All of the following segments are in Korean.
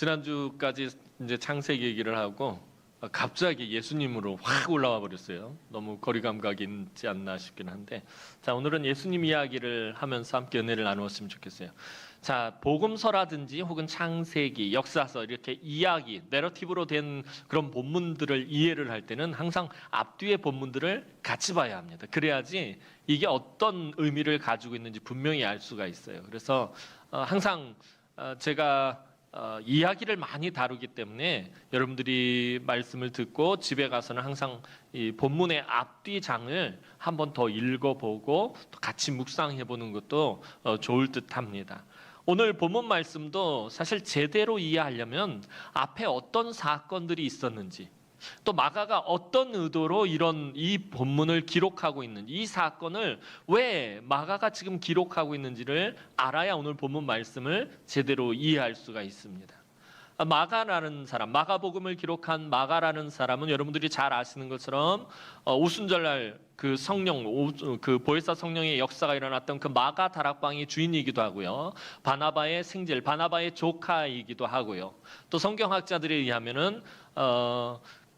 지난주까지 이제 창세기 얘기를 하고 갑자기 예수님으로 확 올라와 버렸어요. 너무 거리 감각이 있지 않나 싶긴 한데, 자, 오늘은 예수님 이야기를 하면서 함께 은혜를 나누었으면 좋겠어요. 자, 복음서라든지 혹은 창세기, 역사서 이렇게 이야기, 내러티브로 된 그런 본문들을 이해를 할 때는 항상 앞뒤의 본문들을 같이 봐야 합니다. 그래야지 이게 어떤 의미를 가지고 있는지 분명히 알 수가 있어요. 그래서 항상 제가 이야기를 많이 다루기 때문에 여러분들이 말씀을 듣고 집에 가서는 항상 이 본문의 앞뒤 장을 한 번 더 읽어보고 또 같이 묵상해보는 것도 좋을 듯합니다. 오늘 본문 말씀도 사실 제대로 이해하려면 앞에 어떤 사건들이 있었는지, 또 마가가 어떤 의도로 이 본문을 기록하고 있는지, 이 사건을 왜 마가가 지금 기록하고 있는지를 알아야 오늘 본문 말씀을 제대로 이해할 수가 있습니다. 마가라는 사람, 마가복음을 기록한 마가라는 사람은 여러분들이 잘 아시는 것처럼 오순절날 그 성령, 그 보혜사 성령의 역사가 일어났던 그 마가 다락방의 주인이기도 하고요. 바나바의 생질, 바나바의 조카이기도 하고요. 또 성경학자들에 의하면은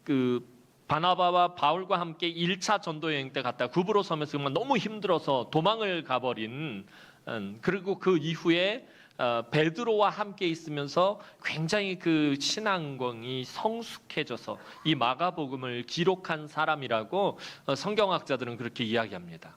그 바나바와 바울과 함께 1차 전도 여행 때 갔다 구브로 섬에서 정말 너무 힘들어서 도망을 가버린, 그리고 그 이후에 베드로와 함께 있으면서 굉장히 그 신앙관이 성숙해져서 이 마가복음을 기록한 사람이라고 성경학자들은 그렇게 이야기합니다.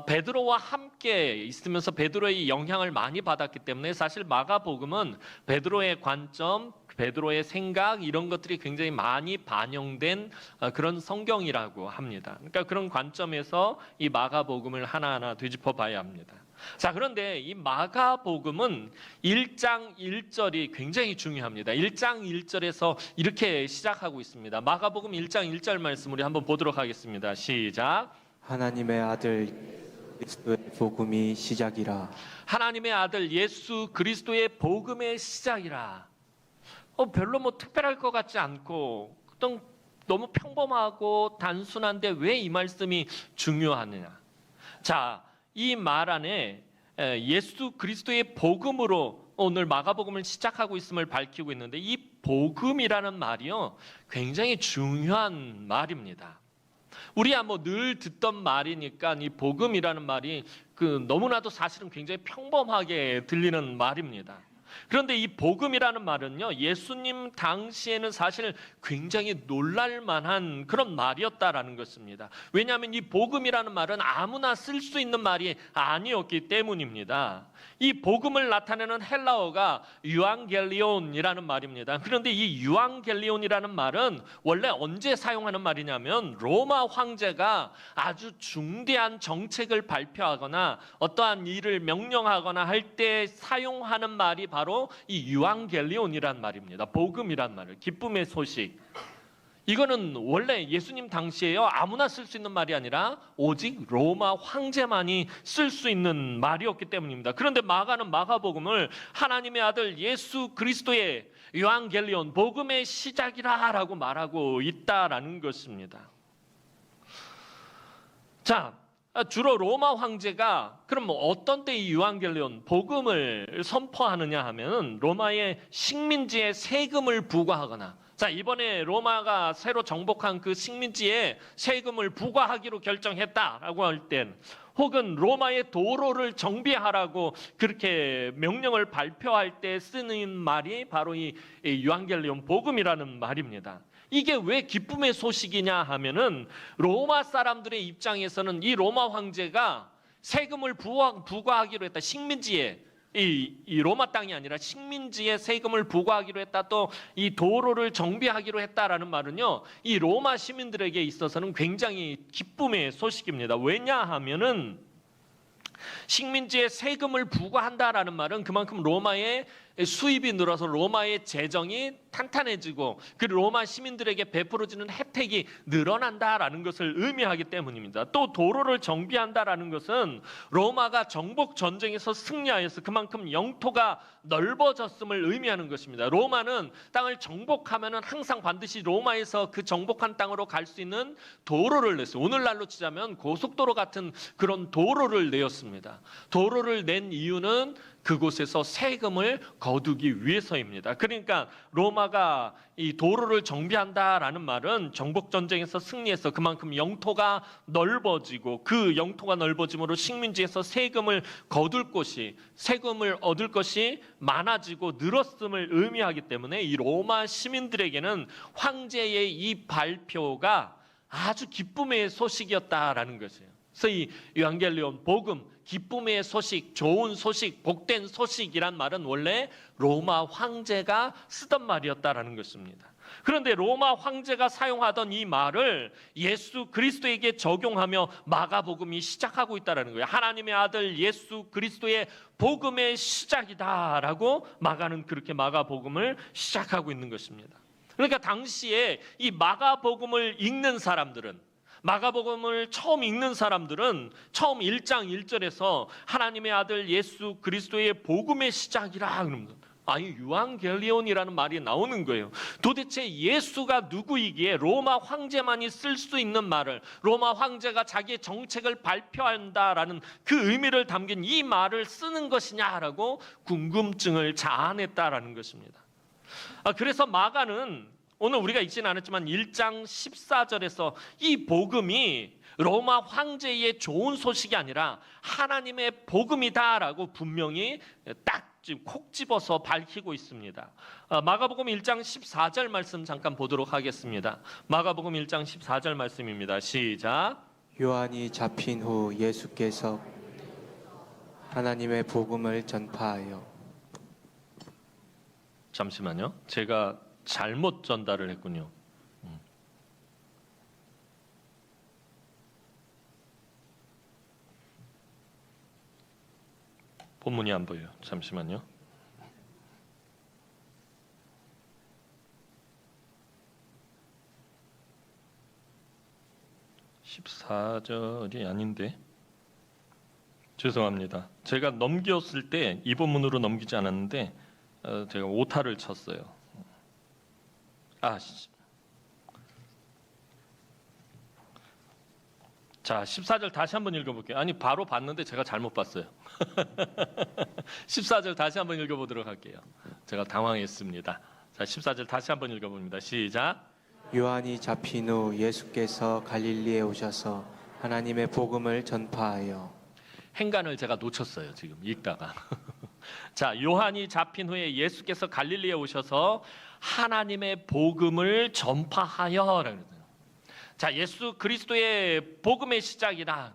베드로와 함께 있으면서 베드로의 영향을 많이 받았기 때문에 사실 마가복음은 베드로의 관점, 베드로의 생각, 이런 것들이 굉장히 많이 반영된 그런 성경이라고 합니다. 그러니까 그런 관점에서 이 마가복음을 하나하나 되짚어 봐야 합니다. 자, 그런데 이 마가복음은 1장 1절이 굉장히 중요합니다. 1장 1절에서 이렇게 시작하고 있습니다. 마가복음 1장 1절 말씀 우리 한번 보도록 하겠습니다. 시작. 하나님의 아들 그리스도의 복음이 시작이라. 하나님의 아들 예수 그리스도의 복음의 시작이라. 별로 뭐 특별할 것 같지 않고 너무 평범하고 단순한데 왜 이 말씀이 중요하느냐. 자, 이 말 안에 예수 그리스도의 복음으로 오늘 마가복음을 시작하고 있음을 밝히고 있는데, 이 복음이라는 말이요 굉장히 중요한 말입니다. 우리야 뭐 늘 듣던 말이니까 이 복음이라는 말이 너무나도 사실은 굉장히 평범하게 들리는 말입니다. 그런데 이 복음이라는 말은요, 예수님 당시에는 사실 굉장히 놀랄 만한 그런 말이었다라는 것입니다. 왜냐하면 이 복음이라는 말은 아무나 쓸 수 있는 말이 아니었기 때문입니다. 이 복음을 나타내는 헬라어가 유앙겔리온이라는 말입니다. 그런데 이 유앙겔리온이라는 말은 원래 언제 사용하는 말이냐면 로마 황제가 아주 중대한 정책을 발표하거나 어떠한 일을 명령하거나 할 때 사용하는 말이 바로 이 유앙겔리온이란 말입니다. 복음이란 말을, 기쁨의 소식. 이거는 원래 예수님 당시에요 아무나 쓸 수 있는 말이 아니라 오직 로마 황제만이 쓸 수 있는 말이었기 때문입니다. 그런데 마가는 마가복음을 하나님의 아들 예수 그리스도의 유앙겔리온, 복음의 시작이라고 말하고 있다라는 것입니다. 자, 주로 로마 황제가 그럼 어떤 때 이 유앙겔리온 복음을 선포하느냐 하면 로마의 식민지에 세금을 부과하거나, 자, 이번에 로마가 새로 정복한 그 식민지에 세금을 부과하기로 결정했다라고 할 땐, 혹은 로마의 도로를 정비하라고 그렇게 명령을 발표할 때 쓰는 말이 바로 이 유앙겔리온 복음이라는 말입니다. 이게 왜 기쁨의 소식이냐 하면은 로마 사람들의 입장에서는 이 로마 황제가 세금을 부과하기로 했다. 식민지에, 이 로마 땅이 아니라 식민지에 세금을 부과하기로 했다. 또 이 도로를 정비하기로 했다라는 말은요, 이 로마 시민들에게 있어서는 굉장히 기쁨의 소식입니다. 왜냐하면은 식민지에 세금을 부과한다라는 말은 그만큼 로마의 수입이 늘어서 로마의 재정이 탄탄해지고 그 로마 시민들에게 베풀어지는 혜택이 늘어난다라는 것을 의미하기 때문입니다. 또 도로를 정비한다라는 것은 로마가 정복 전쟁에서 승리하여서 그만큼 영토가 넓어졌음을 의미하는 것입니다. 로마는 땅을 정복하면은 항상 반드시 로마에서 그 정복한 땅으로 갈 수 있는 도로를 냈어요. 오늘날로 치자면 고속도로 같은 그런 도로를 내었습니다. 도로를 낸 이유는 그곳에서 세금을 거두기 위해서입니다. 그러니까 로마가 이 도로를 정비한다라는 말은 정복 전쟁에서 승리해서 그만큼 영토가 넓어지고 그 영토가 넓어짐으로 식민지에서 세금을 거둘 곳이 세금을 얻을 것이 많아지고 늘었음을 의미하기 때문에 이 로마 시민들에게는 황제의 이 발표가 아주 기쁨의 소식이었다라는 것이에요. 그래서 이 요한겔리온 복음, 기쁨의 소식, 좋은 소식, 복된 소식이란 말은 원래 로마 황제가 쓰던 말이었다라는 것입니다. 그런데 로마 황제가 사용하던 이 말을 예수 그리스도에게 적용하며 마가복음이 시작하고 있다는 거예요. 하나님의 아들 예수 그리스도의 복음의 시작이다라고 마가는 그렇게 마가복음을 시작하고 있는 것입니다. 그러니까 당시에 이 마가복음을 읽는 사람들은 마가복음을 처음 읽는 사람들은 처음 1장 1절에서 하나님의 아들 예수 그리스도의 복음의 시작이라 그럽니다. 아니 유앙겔리온이라는 말이 나오는 거예요. 도대체 예수가 누구이기에 로마 황제만이 쓸 수 있는 말을 로마 황제가 자기의 정책을 발표한다라는 그 의미를 담긴 이 말을 쓰는 것이냐라고 궁금증을 자아냈다라는 것입니다. 그래서 마가는 오늘 우리가 읽지는 않았지만 1장 14절에서 이 복음이 로마 황제의 좋은 소식이 아니라 하나님의 복음이다라고 분명히 딱 지금 콕 집어서 밝히고 있습니다. 마가복음 1장 14절 말씀 잠깐 보도록 하겠습니다. 마가복음 1장 14절 말씀입니다. 시작. 요한이 잡힌 후 예수께서 하나님의 복음을 전파하여. 잠시만요. 제가 잘못 전달을 했군요. 본문이 안 보여요. 잠시만요. (14절이) 아닌데 죄송합니다. 제가 넘겼을 때 이 본문으로 넘기지 않았는데 제가 오타를 쳤어요. 자, 14절 다시 한번 읽어볼게요. 아니 바로 봤는데 제가 잘못 봤어요. 14절 다시 한번 읽어보도록 할게요. 제가 당황했습니다. 자, 14절 다시 한번 읽어봅니다. 시작. 요한이 잡힌 후 예수께서 갈릴리에 오셔서 하나님의 복음을 전파하여. 행간을 제가 놓쳤어요. 지금 읽다가. 자, 요한이 잡힌 후에 예수께서 갈릴리에 오셔서 하나님의 복음을 전파하여. 자, 예수 그리스도의 복음의 시작이라.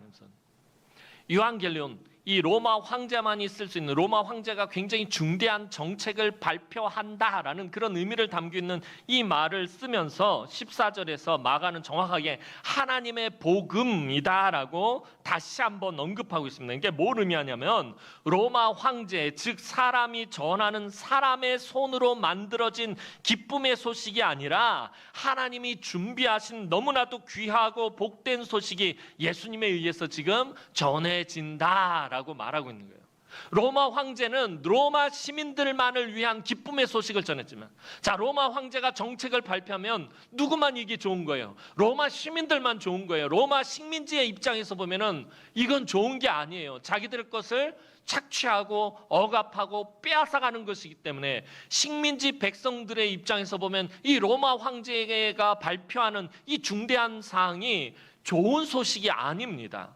유앙겔리온, 이 로마 황제만이 쓸 수 있는 로마 황제가 굉장히 중대한 정책을 발표한다라는 그런 의미를 담고 있는 이 말을 쓰면서 14절에서 마가는 정확하게 하나님의 복음이다라고 다시 한번 언급하고 있습니다. 이게 뭘 의미하냐면 로마 황제, 즉 사람이 전하는 사람의 손으로 만들어진 기쁨의 소식이 아니라 하나님이 준비하신 너무나도 귀하고 복된 소식이 예수님에 의해서 지금 전해진다 라고 말하고 있는 거예요. 로마 황제는 로마 시민들만을 위한 기쁨의 소식을 전했지만, 자, 로마 황제가 정책을 발표하면 누구만 이게 좋은 거예요? 로마 시민들만 좋은 거예요. 로마 식민지의 입장에서 보면은 이건 좋은 게 아니에요. 자기들 것을 착취하고 억압하고 빼앗아가는 것이기 때문에 식민지 백성들의 입장에서 보면 이 로마 황제가 발표하는 이 중대한 사항이 좋은 소식이 아닙니다.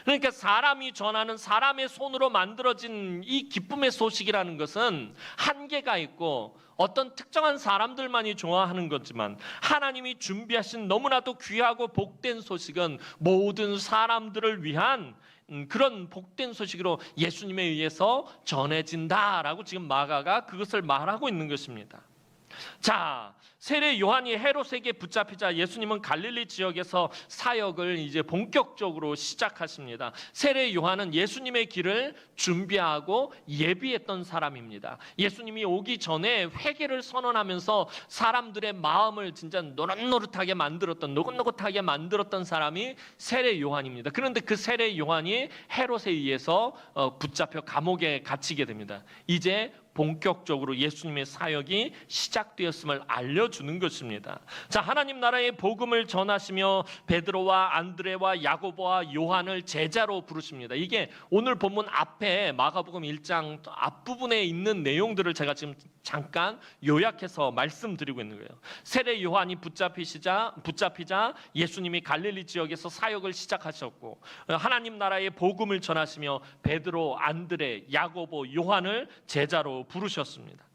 그러니까 사람이 전하는 사람의 손으로 만들어진 이 기쁨의 소식이라는 것은 한계가 있고 어떤 특정한 사람들만이 좋아하는 거지만 하나님이 준비하신 너무나도 귀하고 복된 소식은 모든 사람들을 위한 그런 복된 소식으로 예수님에 의해서 전해진다라고 지금 마가가 그것을 말하고 있는 것입니다. 자, 세례 요한이 헤롯에게 붙잡히자 예수님은 갈릴리 지역에서 사역을 이제 본격적으로 시작하십니다. 세례 요한은 예수님의 길을 준비하고 예비했던 사람입니다. 예수님이 오기 전에 회개를 선언하면서 사람들의 마음을 진짜 노릇노릇하게 만들었던, 노릇노릇하게 만들었던 사람이 세례 요한입니다. 그런데 그 세례 요한이 헤롯에 의해서 붙잡혀 감옥에 갇히게 됩니다. 이제 본격적으로 예수님의 사역이 시작되었음을 알려주는 것입니다. 자, 하나님 나라의 복음을 전하시며 베드로와 안드레와 야고보와 요한을 제자로 부르십니다. 이게 오늘 본문 앞에 마가복음 1장 앞부분에 있는 내용들을 제가 지금 잠깐 요약해서 말씀드리고 있는 거예요. 세례 요한이 붙잡히자 예수님이 갈릴리 지역에서 사역을 시작하셨고, 하나님 나라의 복음을 전하시며 베드로, 안드레, 야고보, 요한을 제자로 부르셨습니다.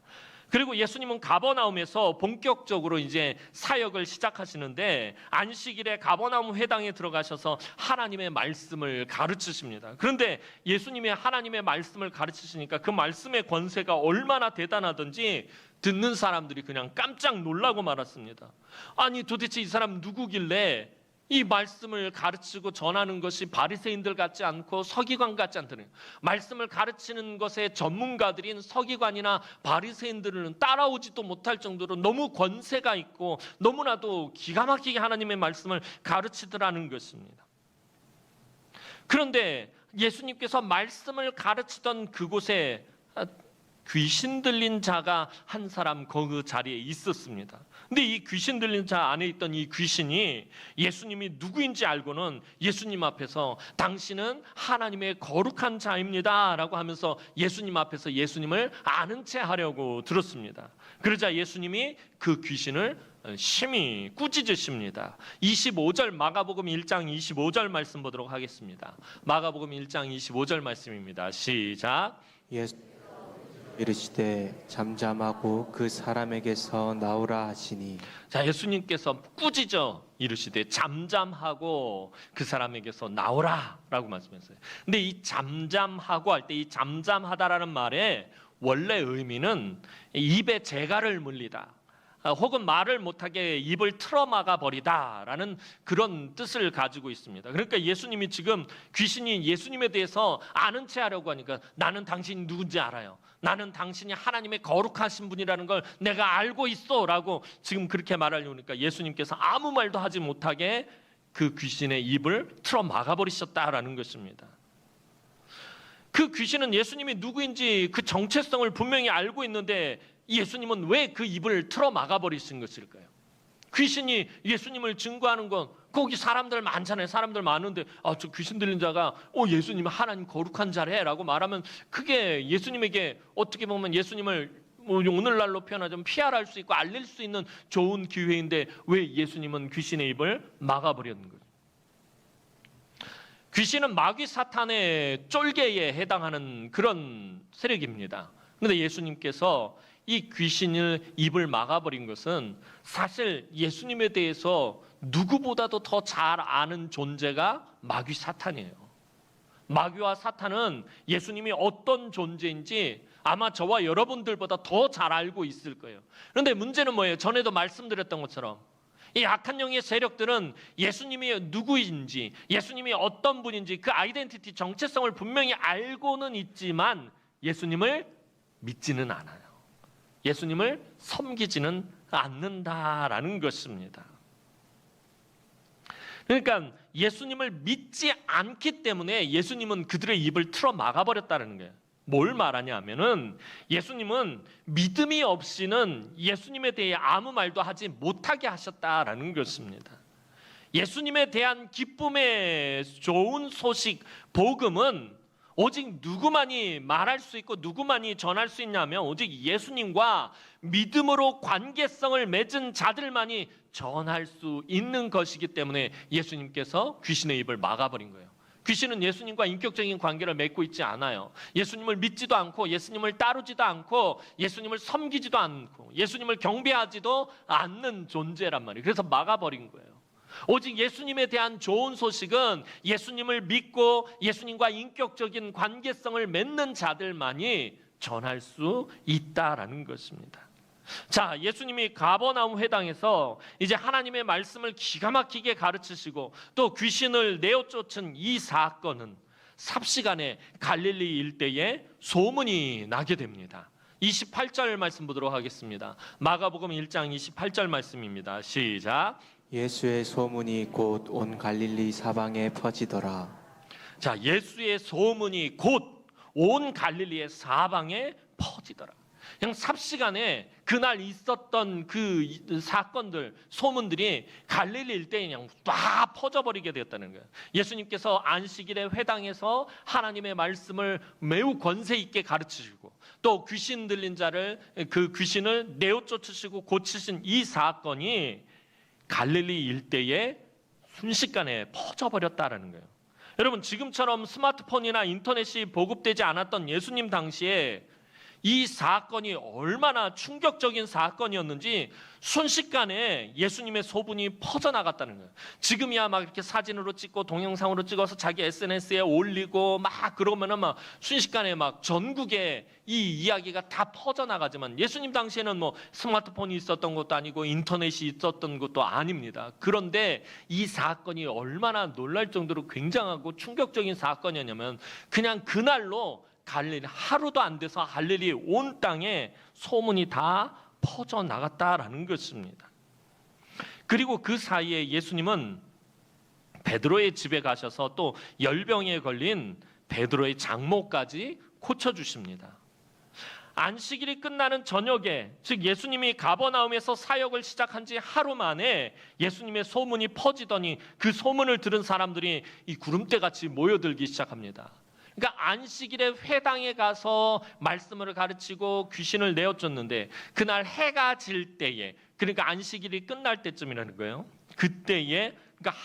그리고 예수님은 가버나움에서 본격적으로 이제 사역을 시작하시는데, 안식일에 가버나움 회당에 들어가셔서 하나님의 말씀을 가르치십니다. 그런데 예수님이 하나님의 말씀을 가르치시니까 그 말씀의 권세가 얼마나 대단하던지 듣는 사람들이 그냥 깜짝 놀라고 말았습니다. 아니, 도대체 이 사람 누구길래 이 말씀을 가르치고 전하는 것이 바리새인들 같지 않고 서기관 같지 않다는, 말씀을 가르치는 것에 전문가들인 서기관이나 바리새인들은 따라오지도 못할 정도로 너무 권세가 있고 너무나도 기가 막히게 하나님의 말씀을 가르치더라는 것입니다. 그런데 예수님께서 말씀을 가르치던 그곳에 귀신 들린 자가 한 사람 그 자리에 있었습니다. 근데 이 귀신 들린 자 안에 있던 이 귀신이 예수님이 누구인지 알고는 예수님 앞에서 당신은 하나님의 거룩한 자입니다 라고 하면서 예수님 앞에서 예수님을 아는 체 하려고 들었습니다. 그러자 예수님이 그 귀신을 심히 꾸짖으십니다. 25절, 마가복음 1장 25절 말씀 보도록 하겠습니다. 마가복음 1장 25절 말씀입니다. 시작. 예수 이르시되 잠잠하고 그 사람에게서 나오라 하시니. 자, 예수님께서 꾸짖어 이르시되 잠잠하고 그 사람에게서 나오라 라고 말씀했어요. 근데 이 잠잠하고 할 때 이 잠잠하다라는 말의 원래 의미는 입에 재갈을 물리다, 혹은 말을 못하게 입을 틀어막아 버리다라는 그런 뜻을 가지고 있습니다. 그러니까 예수님이 지금 귀신이 예수님에 대해서 아는 체 하려고 하니까, 나는 당신이 누군지 알아요, 나는 당신이 하나님의 거룩하신 분이라는 걸 내가 알고 있어 라고 지금 그렇게 말하려니까 예수님께서 아무 말도 하지 못하게 그 귀신의 입을 틀어막아 버리셨다라는 것입니다. 그 귀신은 예수님이 누구인지 그 정체성을 분명히 알고 있는데 예수님은 왜 그 입을 틀어 막아버리신 것일까요? 귀신이 예수님을 증거하는 건, 거기 사람들 많잖아요. 사람들 많은데 저 귀신 들린 자가 예수님 하나님 거룩한 자래 라고 말하면 그게 예수님에게 어떻게 보면 예수님을 오늘날로 표현하자면 PR할 수 있고 알릴 수 있는 좋은 기회인데 왜 예수님은 귀신의 입을 막아버렸는 거예요? 귀신은 마귀 사탄의 쫄개에 해당하는 그런 세력입니다. 그런데 예수님께서 이 귀신을 입을 막아버린 것은 사실 예수님에 대해서 누구보다도 더 잘 아는 존재가 마귀 사탄이에요. 마귀와 사탄은 예수님이 어떤 존재인지 아마 저와 여러분들보다 더 잘 알고 있을 거예요. 그런데 문제는 뭐예요? 전에도 말씀드렸던 것처럼 이 악한 영의 세력들은 예수님이 누구인지, 예수님이 어떤 분인지 그 아이덴티티, 정체성을 분명히 알고는 있지만 예수님을 믿지는 않아요. 예수님을 섬기지는 않는다라는 것입니다. 그러니까 예수님을 믿지 않기 때문에 예수님은 그들의 입을 틀어 막아버렸다는 거예요. 뭘 말하냐면은 예수님은 믿음이 없이는 예수님에 대해 아무 말도 하지 못하게 하셨다라는 것입니다. 예수님에 대한 기쁨의 좋은 소식, 복음은 오직 누구만이 말할 수 있고 누구만이 전할 수 있냐면 오직 예수님과 믿음으로 관계성을 맺은 자들만이 전할 수 있는 것이기 때문에 예수님께서 귀신의 입을 막아버린 거예요. 귀신은 예수님과 인격적인 관계를 맺고 있지 않아요. 예수님을 믿지도 않고 예수님을 따르지도 않고 예수님을 섬기지도 않고 예수님을 경배하지도 않는 존재란 말이에요. 그래서 막아버린 거예요. 오직 예수님에 대한 좋은 소식은 예수님을 믿고 예수님과 인격적인 관계성을 맺는 자들만이 전할 수 있다라는 것입니다. 자, 예수님이 가버나움 회당에서 이제 하나님의 말씀을 기가 막히게 가르치시고 또 귀신을 내어 쫓은 이 사건은 삽시간에 갈릴리 일대에 소문이 나게 됩니다. 28절 말씀 보도록 하겠습니다. 마가복음 1장 28절 말씀입니다. 시작. 예수의 소문이 곧 온 갈릴리 사방에 퍼지더라. 자, 예수의 소문이 곧 온 갈릴리의 사방에 퍼지더라. 그냥 삽시간에 그날 있었던 그 사건들, 소문들이 갈릴리 일대에 그냥 다 퍼져버리게 되었다는 거예요. 예수님께서 안식일에 회당에서 하나님의 말씀을 매우 권세 있게 가르치시고 또 귀신 들린 자를 그 귀신을 내어 쫓으시고 고치신 이 사건이 갈릴리 일대에 순식간에 퍼져버렸다라는 거예요. 여러분, 지금처럼 스마트폰이나 인터넷이 보급되지 않았던 예수님 당시에 이 사건이 얼마나 충격적인 사건이었는지 순식간에 예수님의 소문이 퍼져나갔다는 거예요. 지금이야 막 이렇게 사진으로 찍고 동영상으로 찍어서 자기 SNS에 올리고 막 그러면은 막 순식간에 막 전국에 이 이야기가 다 퍼져나가지만 예수님 당시에는 뭐 스마트폰이 있었던 것도 아니고 인터넷이 있었던 것도 아닙니다. 그런데 이 사건이 얼마나 놀랄 정도로 굉장하고 충격적인 사건이었냐면 그냥 그날로 갈릴리 하루도 안 돼서 갈릴리 온 땅에 소문이 다 퍼져나갔다라는 것입니다. 그리고 그 사이에 예수님은 베드로의 집에 가셔서 또 열병에 걸린 베드로의 장모까지 고쳐주십니다. 안식일이 끝나는 저녁에, 즉 예수님이 가버나움에서 사역을 시작한 지 하루 만에 예수님의 소문이 퍼지더니 그 소문을 들은 사람들이 이 구름대같이 모여들기 시작합니다. 그러니까 안식일에 회당에 가서 말씀을 가르치고 귀신을 내어쫓는데 그날 해가 질 때에, 그러니까 안식일이 끝날 때쯤이라는 거예요. 그때에 그러니까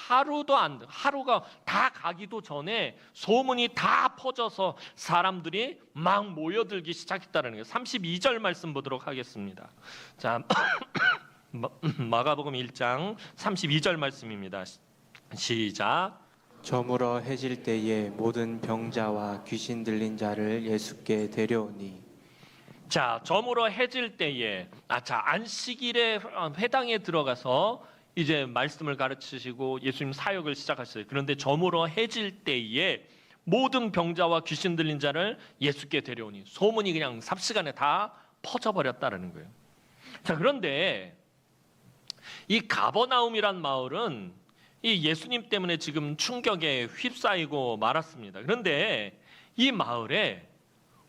하루가 다 가기도 전에 소문이 다 퍼져서 사람들이 막 모여들기 시작했다는 거예요. 32절 말씀 보도록 하겠습니다. 자, 마가복음 1장 32절 말씀입니다. 시작. 저물어 해질 때에 모든 병자와 귀신 들린 자를 예수께 데려오니. 자, 저물어 해질 때에 안식일에 회당에 들어가서 이제 말씀을 가르치시고 예수님 사역을 시작하셨어요. 그런데 저물어 해질 때에 모든 병자와 귀신 들린 자를 예수께 데려오니 소문이 그냥 삽시간에 다 퍼져버렸다는 거예요. 자, 그런데 이 가버나움이란 마을은 이 예수님 때문에 지금 충격에 휩싸이고 말았습니다. 그런데 이 마을에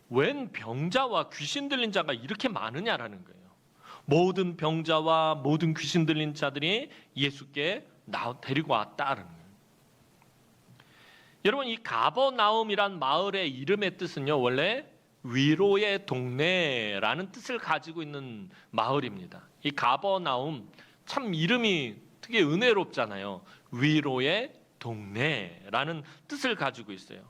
웬 병자와 귀신 들린 자가 이렇게 많으냐라는 거예요. 모든 병자와 모든 귀신 들린 자들이 예수께 데리고 왔다는 거예요. 여러분, 이 가버나움이란 마을의 이름의 뜻은요, 원래 위로의 동네라는 뜻을 가지고 있는 마을입니다. 이 가버나움, 참 이름이 되게 은혜롭잖아요. 위로의 동네라는 뜻을 가지고 있어요.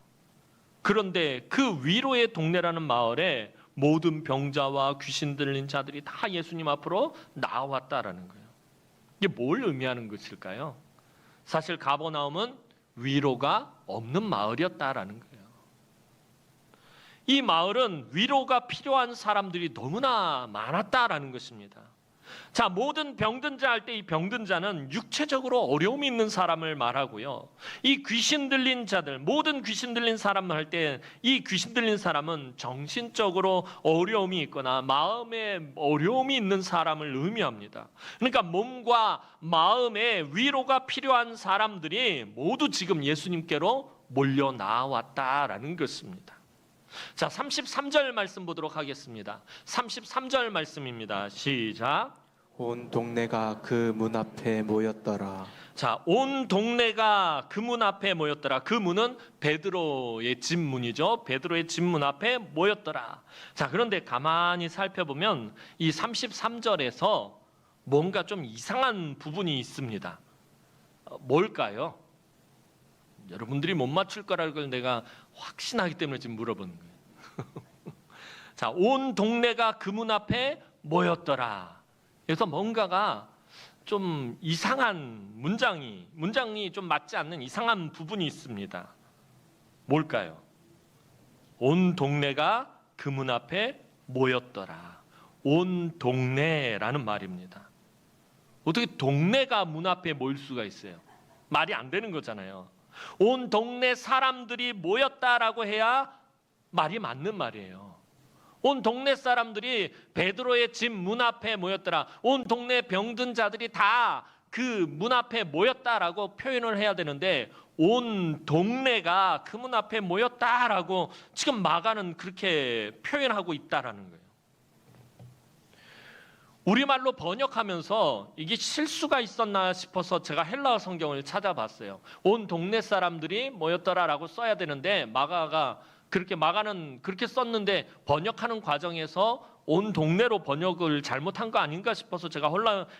그런데 그 위로의 동네라는 마을에 모든 병자와 귀신 들린 자들이 다 예수님 앞으로 나왔다라는 거예요. 이게 뭘 의미하는 것일까요? 사실 가버나움은 위로가 없는 마을이었다라는 거예요. 이 마을은 위로가 필요한 사람들이 너무나 많았다라는 것입니다. 자, 모든 병든 자 할 때 이 병든 자는 육체적으로 어려움이 있는 사람을 말하고요. 이 귀신 들린 자들, 모든 귀신 들린 사람을 할 때 이 귀신 들린 사람은 정신적으로 어려움이 있거나 마음에 어려움이 있는 사람을 의미합니다. 그러니까 몸과 마음에 위로가 필요한 사람들이 모두 지금 예수님께로 몰려 나왔다라는 것입니다. 자, 33절 말씀 보도록 하겠습니다. 33절 말씀입니다. 시작. 온 동네가 그 문 앞에 모였더라. 자, 온 동네가 그 문 앞에 모였더라. 그 문은 베드로의 집 문이죠. 베드로의 집 문 앞에 모였더라. 자, 그런데 가만히 살펴보면 이 33절에서 뭔가 좀 이상한 부분이 있습니다. 뭘까요? 여러분들이 못 맞출 거라는 걸 내가 확신하기 때문에 지금 물어보는 거예요. 자, 온 동네가 그 문 앞에 모였더라. 그래서 뭔가가 좀 이상한 문장이 좀 맞지 않는 이상한 부분이 있습니다. 뭘까요? 온 동네가 그 문 앞에 모였더라. 온 동네라는 말입니다. 어떻게 동네가 문 앞에 모일 수가 있어요? 말이 안 되는 거잖아요. 온 동네 사람들이 모였다라고 해야 말이 맞는 말이에요. 온 동네 사람들이 베드로의 집 문 앞에 모였더라. 온 동네 병든 자들이 다 그 문 앞에 모였다라고 표현을 해야 되는데 온 동네가 그 문 앞에 모였다라고 지금 마가는 그렇게 표현하고 있다라는 거예요. 우리말로 번역하면서 이게 실수가 있었나 싶어서 제가 헬라어 성경을 찾아봤어요. 온 동네 사람들이 모였더라라고 써야 되는데 마가는 그렇게 썼는데 번역하는 과정에서 온 동네로 번역을 잘못한 거 아닌가 싶어서 제가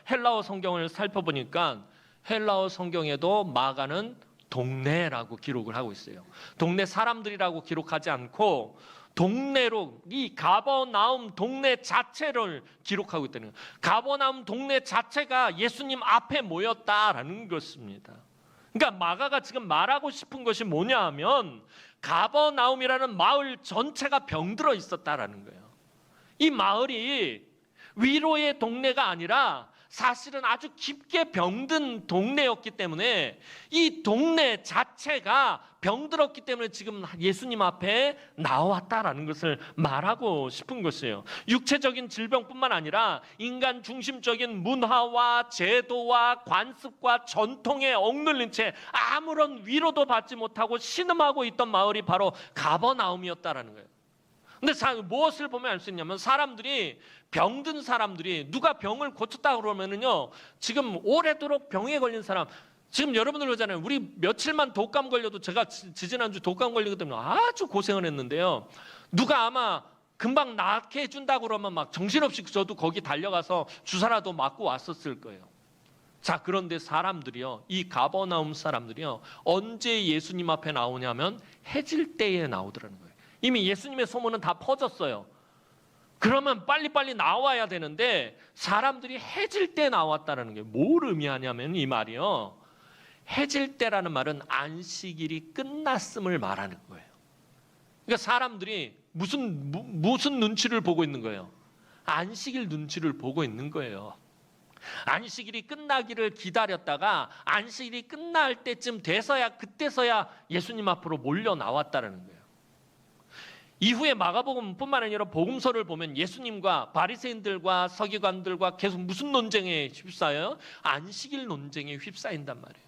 헬라어 성경을 살펴보니까 헬라어 성경에도 마가는 동네라고 기록을 하고 있어요. 동네 사람들이라고 기록하지 않고 동네로 이 가버나움 동네 자체를 기록하고 있다는 거예요. 가버나움 동네 자체가 예수님 앞에 모였다라는 것입니다. 그러니까 마가가 지금 말하고 싶은 것이 뭐냐 하면 가버나움이라는 마을 전체가 병들어 있었다라는 거예요. 이 마을이 위로의 동네가 아니라 사실은 아주 깊게 병든 동네였기 때문에 이 동네 자체가 병들었기 때문에 지금 예수님 앞에 나왔다라는 것을 말하고 싶은 것이에요. 육체적인 질병뿐만 아니라 인간 중심적인 문화와 제도와 관습과 전통에 억눌린 채 아무런 위로도 받지 못하고 신음하고 있던 마을이 바로 가버나움이었다라는 거예요. 근데 무엇을 보면 알 수 있냐면 병든 사람들이 누가 병을 고쳤다 그러면은요, 지금 오래도록 병에 걸린 사람, 지금 여러분들 그러잖아요. 우리 며칠만 독감 걸려도 제가 지지난주 독감 걸리기 때문에 아주 고생을 했는데요. 누가 아마 금방 낫게 해준다고 그러면 막 정신없이 저도 거기 달려가서 주사라도 맞고 왔었을 거예요. 자, 그런데 이 가버나움 사람들이요, 언제 예수님 앞에 나오냐면 해질 때에 나오더라는 거예요. 이미 예수님의 소문은 다 퍼졌어요. 그러면 빨리빨리 나와야 되는데 사람들이 해질 때 나왔다는 게 뭘 의미하냐면 이 말이요, 해질 때라는 말은 안식일이 끝났음을 말하는 거예요. 그러니까 사람들이 무슨 눈치를 보고 있는 거예요? 안식일 눈치를 보고 있는 거예요. 안식일이 끝나기를 기다렸다가 안식일이 끝날 때쯤 그때서야 예수님 앞으로 몰려 나왔다는 거예요. 이후에 마가복음뿐만 아니라 복음서를 보면 예수님과 바리새인들과 서기관들과 계속 무슨 논쟁에 휩싸여요? 안식일 논쟁에 휩싸인단 말이에요.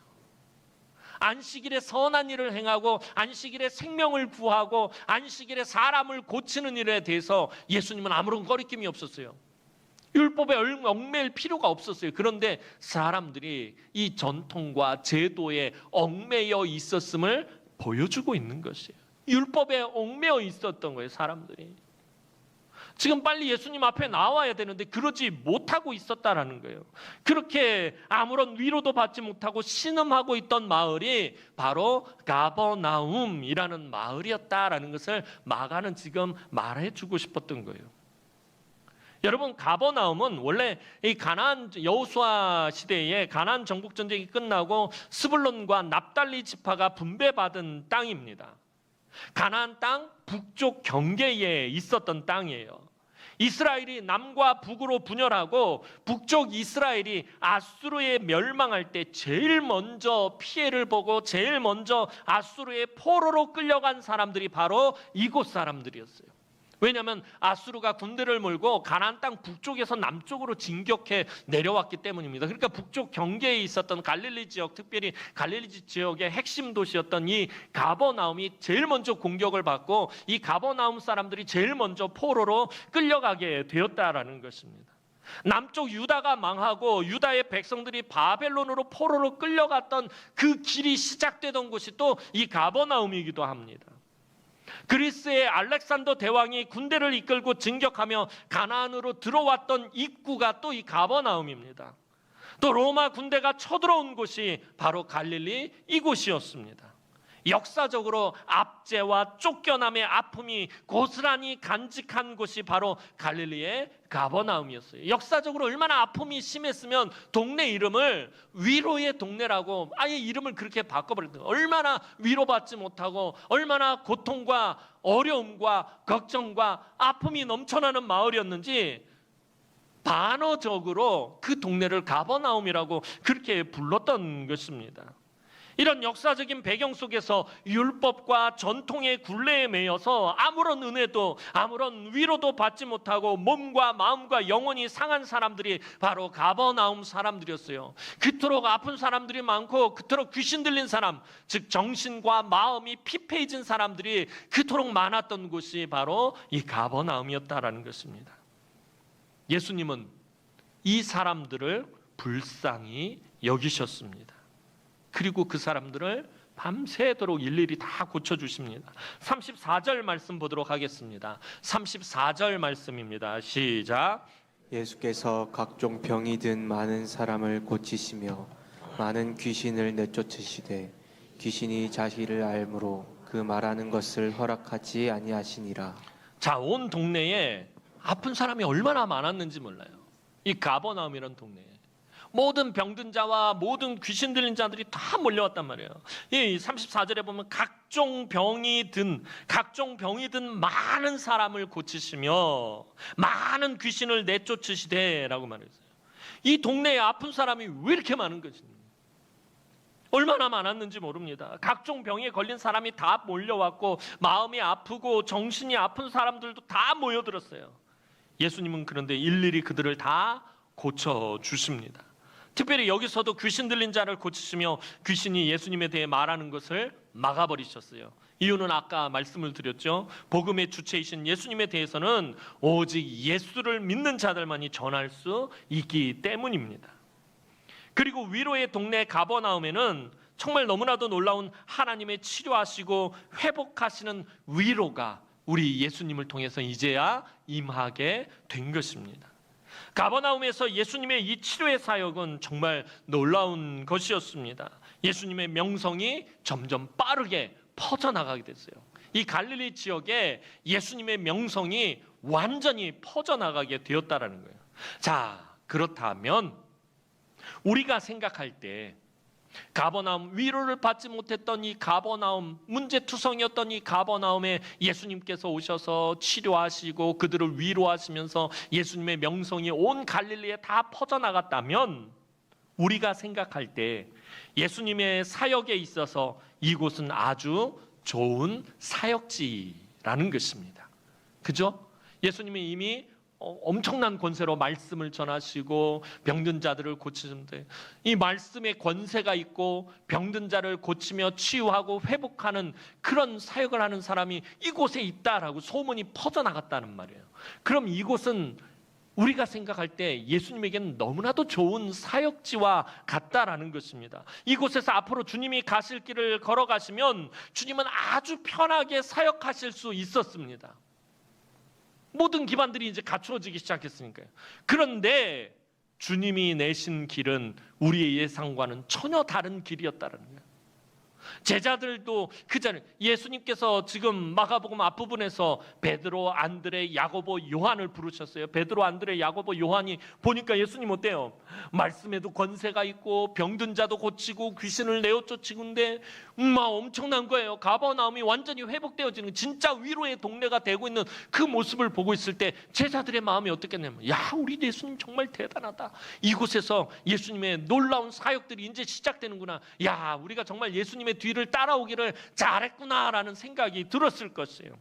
안식일에 선한 일을 행하고 안식일에 생명을 구하고 안식일에 사람을 고치는 일에 대해서 예수님은 아무런 거리낌이 없었어요. 율법에 얽매일 필요가 없었어요. 그런데 사람들이 이 전통과 제도에 얽매여 있었음을 보여주고 있는 것이에요. 율법에 얽매여 있었던 거예요, 사람들이. 지금 빨리 예수님 앞에 나와야 되는데 그러지 못하고 있었다라는 거예요. 그렇게 아무런 위로도 받지 못하고 신음하고 있던 마을이 바로 가버나움이라는 마을이었다라는 것을 마가는 지금 말해주고 싶었던 거예요. 여러분, 가버나움은 원래 이 가나안 여호수아 시대에 가나안 정복 전쟁이 끝나고 스불론과 납달리 지파가 분배받은 땅입니다. 가나안 땅 북쪽 경계에 있었던 땅이에요. 이스라엘이 남과 북으로 분열하고 북쪽 이스라엘이 아수르에 멸망할 때 제일 먼저 피해를 보고 제일 먼저 아수르의 포로로 끌려간 사람들이 바로 이곳 사람들이었어요. 왜냐하면 아수르가 군대를 몰고 가나안 땅 북쪽에서 남쪽으로 진격해 내려왔기 때문입니다. 그러니까 북쪽 경계에 있었던 갈릴리 지역, 특별히 갈릴리 지역의 핵심 도시였던 이 가버나움이 제일 먼저 공격을 받고 이 가버나움 사람들이 제일 먼저 포로로 끌려가게 되었다라는 것입니다. 남쪽 유다가 망하고 유다의 백성들이 바벨론으로 포로로 끌려갔던 그 길이 시작되던 곳이 또 이 가버나움이기도 합니다. 그리스의 알렉산더 대왕이 군대를 이끌고 진격하며 가나안으로 들어왔던 입구가 또 이 가버나움입니다. 또 로마 군대가 쳐들어온 곳이 바로 갈릴리 이곳이었습니다. 역사적으로 압제와 쫓겨남의 아픔이 고스란히 간직한 곳이 바로 갈릴리의 가버나움이었어요. 역사적으로 얼마나 아픔이 심했으면 동네 이름을 위로의 동네라고 아예 이름을 그렇게 바꿔버렸던 거예요. 얼마나 위로받지 못하고 얼마나 고통과 어려움과 걱정과 아픔이 넘쳐나는 마을이었는지 반어적으로 그 동네를 가버나움이라고 그렇게 불렀던 것입니다. 이런 역사적인 배경 속에서 율법과 전통의 굴레에 매여서 아무런 은혜도 아무런 위로도 받지 못하고 몸과 마음과 영혼이 상한 사람들이 바로 가버나움 사람들이었어요. 그토록 아픈 사람들이 많고 그토록 귀신 들린 사람, 즉 정신과 마음이 피폐해진 사람들이 그토록 많았던 곳이 바로 이 가버나움이었다라는 것입니다. 예수님은 이 사람들을 불쌍히 여기셨습니다. 그리고 그 사람들을 밤새도록 일일이 다 고쳐주십니다. 34절 말씀 보도록 하겠습니다. 34절 말씀입니다. 시작. 예수께서 각종 병이 든 많은 사람을 고치시며 많은 귀신을 내쫓으시되 귀신이 자기를 알므로 그 말하는 것을 허락하지 아니하시니라. 자, 온 동네에 아픈 사람이 얼마나 많았는지 몰라요. 이 가버나움이라는 동네에 모든 병든 자와 모든 귀신 들린 자들이 다 몰려왔단 말이에요. 이 34절에 보면 각종 병이 든 많은 사람을 고치시며 많은 귀신을 내쫓으시되라고 말했어요. 이 동네에 아픈 사람이 왜 이렇게 많은 거지? 얼마나 많았는지 모릅니다. 각종 병에 걸린 사람이 다 몰려왔고 마음이 아프고 정신이 아픈 사람들도 다 모여들었어요. 예수님은 그런데 일일이 그들을 다 고쳐주십니다. 특별히 여기서도 귀신 들린 자를 고치시며 귀신이 예수님에 대해 말하는 것을 막아버리셨어요. 이유는 아까 말씀을 드렸죠. 복음의 주체이신 예수님에 대해서는 오직 예수를 믿는 자들만이 전할 수 있기 때문입니다. 그리고 위로의 동네 가버나움에는 정말 너무나도 놀라운 하나님의 치료하시고 회복하시는 위로가 우리 예수님을 통해서 이제야 임하게 된 것입니다. 가버나움에서 예수님의 이 치료의 사역은 정말 놀라운 것이었습니다. 예수님의 명성이 점점 빠르게 퍼져나가게 됐어요. 이 갈릴리 지역에 예수님의 명성이 완전히 퍼져나가게 되었다라는 거예요. 자, 그렇다면 우리가 생각할 때 가버나움, 위로를 받지 못했던 이 가버나움, 문제투성이었던 이 가버나움에 예수님께서 오셔서 치료하시고 그들을 위로하시면서 예수님의 명성이 온 갈릴리에 다 퍼져나갔다면 우리가 생각할 때 예수님의 사역에 있어서 이곳은 아주 좋은 사역지라는 것입니다. 그죠? 예수님이 이미 엄청난 권세로 말씀을 전하시고 병든 자들을 고치는데 이 말씀의 권세가 있고 병든 자를 고치며 치유하고 회복하는 그런 사역을 하는 사람이 이곳에 있다라고 소문이 퍼져나갔다는 말이에요. 그럼 이곳은 우리가 생각할 때 예수님에게는 너무나도 좋은 사역지와 같다라는 것입니다. 이곳에서 앞으로 주님이 가실 길을 걸어가시면 주님은 아주 편하게 사역하실 수 있었습니다. 모든 기반들이 이제 갖추어지기 시작했으니까요. 그런데 주님이 내신 길은 우리의 예상과는 전혀 다른 길이었다는 거예요. 제자들도 그 자리에 예수님께서 지금 마가복음 앞부분에서 베드로, 안드레, 야고보, 요한을 부르셨어요. 베드로, 안드레, 야고보, 요한이 보니까 예수님 어때요? 말씀에도 권세가 있고 병든 자도 고치고 귀신을 내어쫓는데 엄청난 거예요. 가버나움이 완전히 회복되어지는 진짜 위로의 동네가 되고 있는 그 모습을 보고 있을 때 제자들의 마음이 어떻겠냐면 야, 우리 예수님 정말 대단하다. 이곳에서 예수님의 놀라운 사역들이 이제 시작되는구나. 야, 우리가 정말 예수님의 뒤를 따라오기를 잘했구나라는 생각이 들었을 것이에요.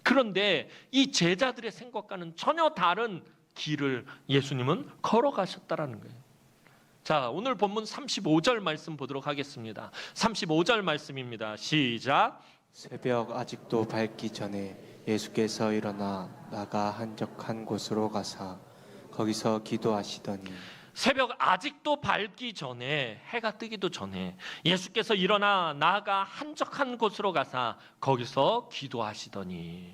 그런데 이 제자들의 생각과는 전혀 다른 길을 예수님은 걸어가셨다라는 거예요. 자, 오늘 본문 35절 말씀 보도록 하겠습니다. 35절 말씀입니다. 시작. 새벽 아직도 밝기 전에 예수께서 일어나 나가 한적한 곳으로 가사 거기서 기도하시더니 새벽 아직도 밝기 전에 해가 뜨기도 전에 예수께서 일어나 나아가 한적한 곳으로 가사 거기서 기도하시더니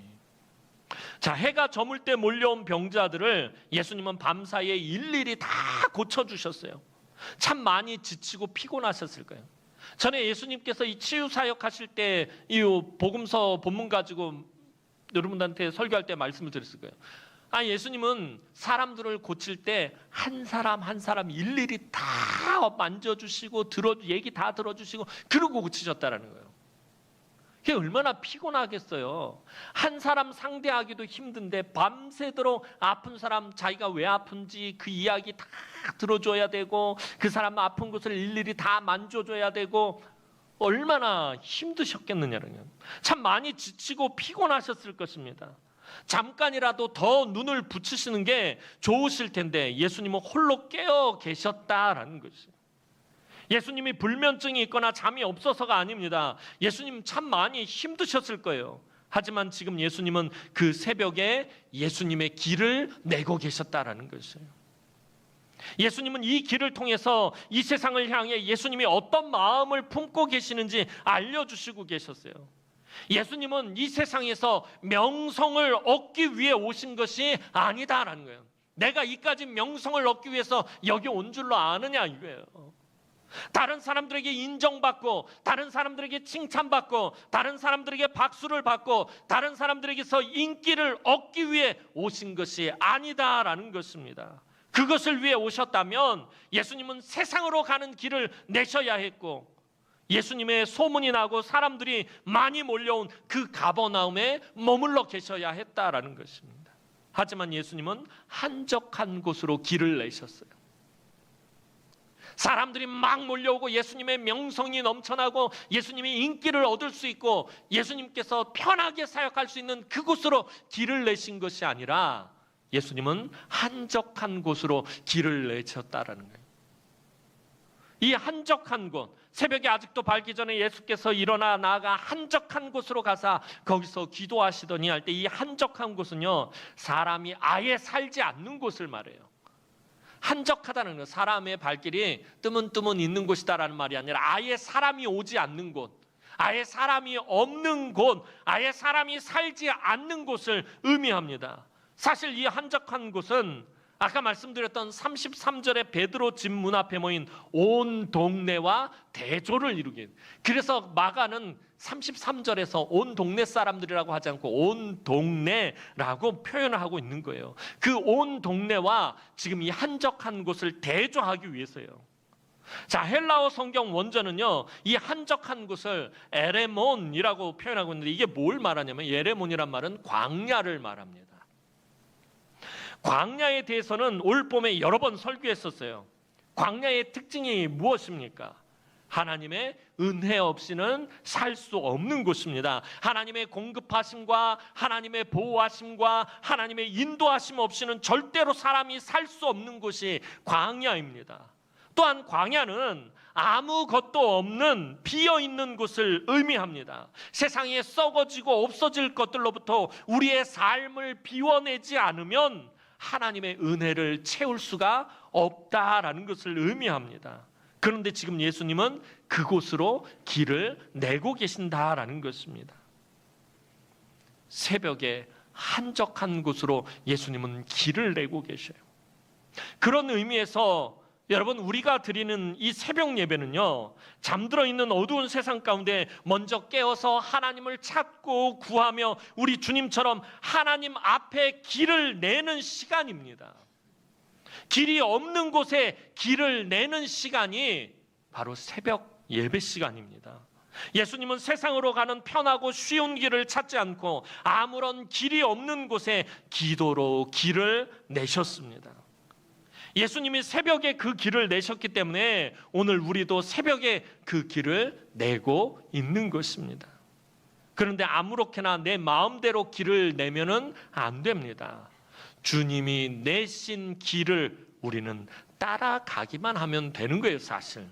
자, 해가 저물 때 몰려온 병자들을 예수님은 밤사이에 일일이 다 고쳐주셨어요. 참 많이 지치고 피곤하셨을 거예요. 전에 예수님께서 이 치유 사역 하실 때 이 복음서 본문 가지고 여러분들한테 설교할 때 말씀을 드렸을 거예요. 예수님은 사람들을 고칠 때 한 사람 한 사람 일일이 다 만져주시고 얘기 다 들어주시고 그러고 고치셨다라는 거예요. 그게 얼마나 피곤하겠어요. 한 사람 상대하기도 힘든데 밤새도록 아픈 사람 자기가 왜 아픈지 그 이야기 다 들어줘야 되고 그 사람 아픈 곳을 일일이 다 만져줘야 되고 얼마나 힘드셨겠느냐는, 참 많이 지치고 피곤하셨을 것입니다. 잠깐이라도 더 눈을 붙이시는 게 좋으실 텐데 예수님은 홀로 깨어 계셨다라는 것이에요. 예수님이 불면증이 있거나 잠이 없어서가 아닙니다. 예수님 참 많이 힘드셨을 거예요. 하지만 지금 예수님은 그 새벽에 예수님의 길을 내고 계셨다라는 것이에요. 예수님은 이 길을 통해서 이 세상을 향해 예수님이 어떤 마음을 품고 계시는지 알려주시고 계셨어요. 예수님은 이 세상에서 명성을 얻기 위해 오신 것이 아니다라는 거예요. 내가 이까지 명성을 얻기 위해서 여기 온 줄로 아느냐 이거예요. 다른 사람들에게 인정받고 다른 사람들에게 칭찬받고 다른 사람들에게 박수를 받고 다른 사람들에게서 인기를 얻기 위해 오신 것이 아니다라는 것입니다. 그것을 위해 오셨다면 예수님은 세상으로 가는 길을 내셔야 했고 예수님의 소문이 나고 사람들이 많이 몰려온 그 가버나움에 머물러 계셔야 했다라는 것입니다. 하지만 예수님은 한적한 곳으로 길을 내셨어요. 사람들이 막 몰려오고 예수님의 명성이 넘쳐나고 예수님이 인기를 얻을 수 있고 예수님께서 편하게 사역할 수 있는 그곳으로 길을 내신 것이 아니라 예수님은 한적한 곳으로 길을 내셨다라는 거예요. 이 한적한 곳, 새벽에 아직도 밝기 전에 예수께서 일어나 나아가 한적한 곳으로 가사 거기서 기도하시더니 할 때 이 한적한 곳은요, 사람이 아예 살지 않는 곳을 말해요. 한적하다는 건 사람의 발길이 뜨문뜨문 있는 곳이다라는 말이 아니라 아예 사람이 오지 않는 곳, 아예 사람이 없는 곳, 아예 사람이 살지 않는 곳을 의미합니다. 사실 이 한적한 곳은 아까 말씀드렸던 33절의 베드로 집 문 앞에 모인 온 동네와 대조를 이루긴, 그래서 마가는 33절에서 온 동네 사람들이라고 하지 않고 온 동네라고 표현을 하고 있는 거예요. 그 온 동네와 지금 이 한적한 곳을 대조하기 위해서요. 자, 헬라어 성경 원전은요, 이 한적한 곳을 에레몬이라고 표현하고 있는데 이게 뭘 말하냐면 에레몬이란 말은 광야를 말합니다. 광야에 대해서는 올 봄에 여러 번 설교했었어요. 광야의 특징이 무엇입니까? 하나님의 은혜 없이는 살 수 없는 곳입니다. 하나님의 공급하심과 하나님의 보호하심과 하나님의 인도하심 없이는 절대로 사람이 살 수 없는 곳이 광야입니다. 또한 광야는 아무것도 없는 비어있는 곳을 의미합니다. 세상에 썩어지고 없어질 것들로부터 우리의 삶을 비워내지 않으면 하나님의 은혜를 채울 수가 없다라는 것을 의미합니다. 그런데 지금 예수님은 그곳으로 길을 내고 계신다라는 것입니다. 새벽에 한적한 곳으로 예수님은 길을 내고 계셔요. 그런 의미에서 여러분, 우리가 드리는 이 새벽 예배는요, 잠들어 있는 어두운 세상 가운데 먼저 깨어서 하나님을 찾고 구하며 우리 주님처럼 하나님 앞에 길을 내는 시간입니다. 길이 없는 곳에 길을 내는 시간이 바로 새벽 예배 시간입니다. 예수님은 세상으로 가는 편하고 쉬운 길을 찾지 않고 아무런 길이 없는 곳에 기도로 길을 내셨습니다. 예수님이 새벽에 그 길을 내셨기 때문에 오늘 우리도 새벽에 그 길을 내고 있는 것입니다. 그런데 아무렇게나 내 마음대로 길을 내면은 안 됩니다. 주님이 내신 길을 우리는 따라가기만 하면 되는 거예요, 사실.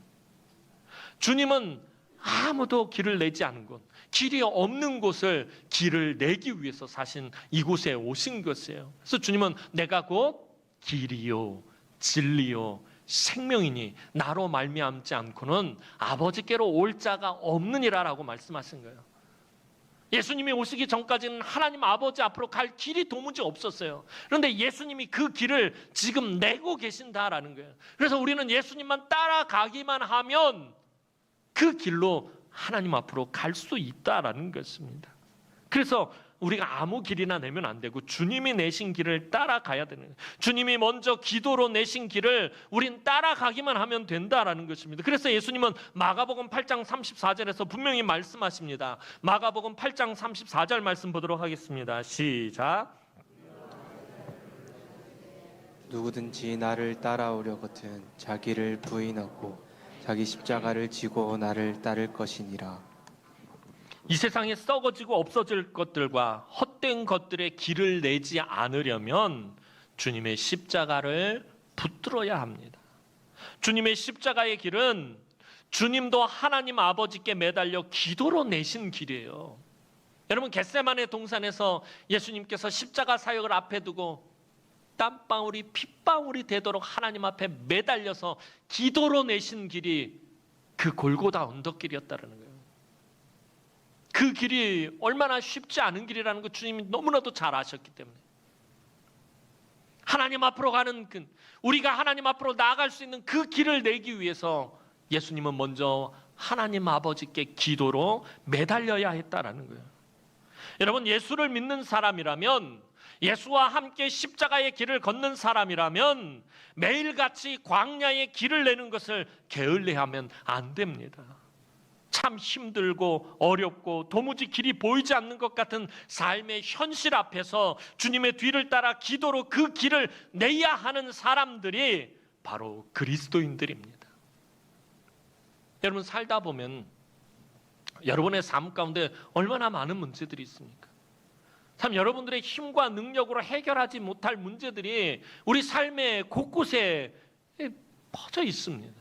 주님은 아무도 길을 내지 않은 곳, 길이 없는 곳을 길을 내기 위해서 사신 이곳에 오신 것이에요. 그래서 주님은 내가 곧 길이요 진리요 생명이니 나로 말미암지 않고는 아버지께로 올 자가 없느니라라고 말씀하신 거예요. 예수님이 오시기 전까지는 하나님 아버지 앞으로 갈 길이 도무지 없었어요. 그런데 예수님이 그 길을 지금 내고 계신다라는 거예요. 그래서 우리는 예수님만 따라가기만 하면 그 길로 하나님 앞으로 갈 수 있다라는 것입니다. 그래서 우리가 아무 길이나 내면 안 되고 주님이 내신 길을 따라가야 되는 거예요. 주님이 먼저 기도로 내신 길을 우린 따라가기만 하면 된다라는 것입니다. 그래서 예수님은 마가복음 8장 34절에서 분명히 말씀하십니다. 마가복음 8장 34절 말씀 보도록 하겠습니다. 시작. 누구든지 나를 따라오려거든 자기를 부인하고 자기 십자가를 지고 나를 따를 것이니라. 이 세상에 썩어지고 없어질 것들과 헛된 것들의 길을 내지 않으려면 주님의 십자가를 붙들어야 합니다. 주님의 십자가의 길은 주님도 하나님 아버지께 매달려 기도로 내신 길이에요. 여러분, 겟세마네 동산에서 예수님께서 십자가 사역을 앞에 두고 땀방울이 핏방울이 되도록 하나님 앞에 매달려서 기도로 내신 길이 그 골고다 언덕길이었다는 거예요. 그 길이 얼마나 쉽지 않은 길이라는 거 주님이 너무나도 잘 아셨기 때문에 하나님 앞으로 가는 우리가 하나님 앞으로 나아갈 수 있는 그 길을 내기 위해서 예수님은 먼저 하나님 아버지께 기도로 매달려야 했다라는 거예요. 여러분, 예수를 믿는 사람이라면, 예수와 함께 십자가의 길을 걷는 사람이라면 매일같이 광야의 길을 내는 것을 게을리하면 안 됩니다. 참 힘들고 어렵고 도무지 길이 보이지 않는 것 같은 삶의 현실 앞에서 주님의 뒤를 따라 기도로 그 길을 내야 하는 사람들이 바로 그리스도인들입니다. 여러분, 살다 보면 여러분의 삶 가운데 얼마나 많은 문제들이 있습니까? 참 여러분들의 힘과 능력으로 해결하지 못할 문제들이 우리 삶의 곳곳에 퍼져 있습니다.